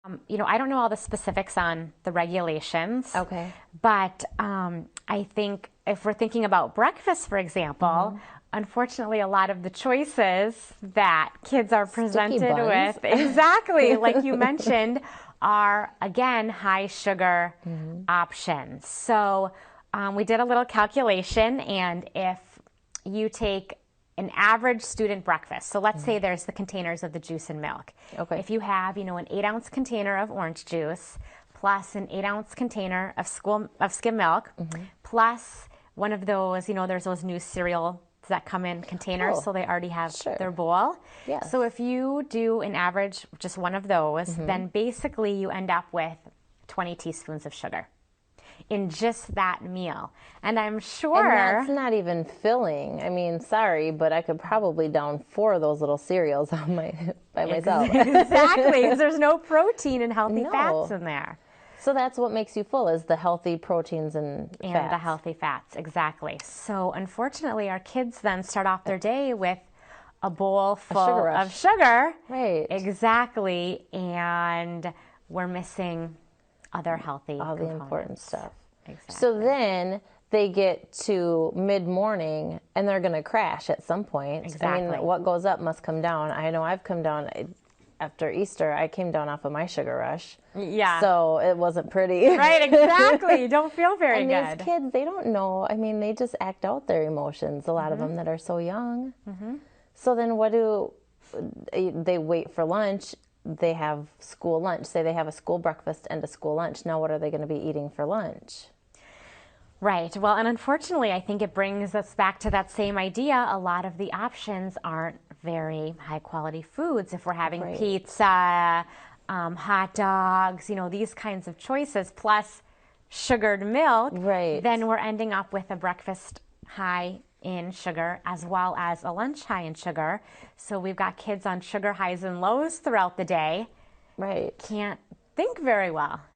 I don't know all the specifics on the regulations. Okay. But I think if we're thinking about breakfast, for example, unfortunately, a lot of the choices that kids are presented with, exactly, like you mentioned, are, again, high sugar options. So we did a little calculation, and if you take an average student breakfast, so let's say there's the containers of the juice and milk. Okay. If you have, an 8-ounce container of orange juice, plus an 8-ounce container of skim milk, plus one of those, there's those new cereals that come in containers, so they already have their bowl. Yes. So if you do an average, just one of those, then basically you end up with 20 teaspoons of sugar in just that meal. And I'm sure... And that's not even filling. I mean, sorry, but I could probably down 4 of those little cereals by myself. Exactly, because there's no protein and healthy fats in there. So that's what makes you full, is the healthy proteins and fats. And the healthy fats, exactly. So unfortunately, our kids then start off their day with a bowl full of sugar. Right. Exactly. And we're missing other healthy all components. the important stuff. Exactly. So then they get to mid-morning and they're going to crash at some point. Exactly. I mean, what goes up must come down. I know I've come down. After Easter, I came down off of my sugar rush. Yeah. So it wasn't pretty. Right, exactly. You don't feel very good. And these kids, they don't know. I mean, they just act out their emotions, a lot of them that are so young. So then what do they wait for lunch? They have school lunch. Say they have a school breakfast and a school lunch. Now what are they going to be eating for lunch? Right. Well, and unfortunately, I think it brings us back to that same idea. A lot of the options aren't very high quality foods. If we're having pizza, hot dogs, these kinds of choices, plus sugared milk, then we're ending up with a breakfast high in sugar as well as a lunch high in sugar. So we've got kids on sugar highs and lows throughout the day. Right. Can't think very well.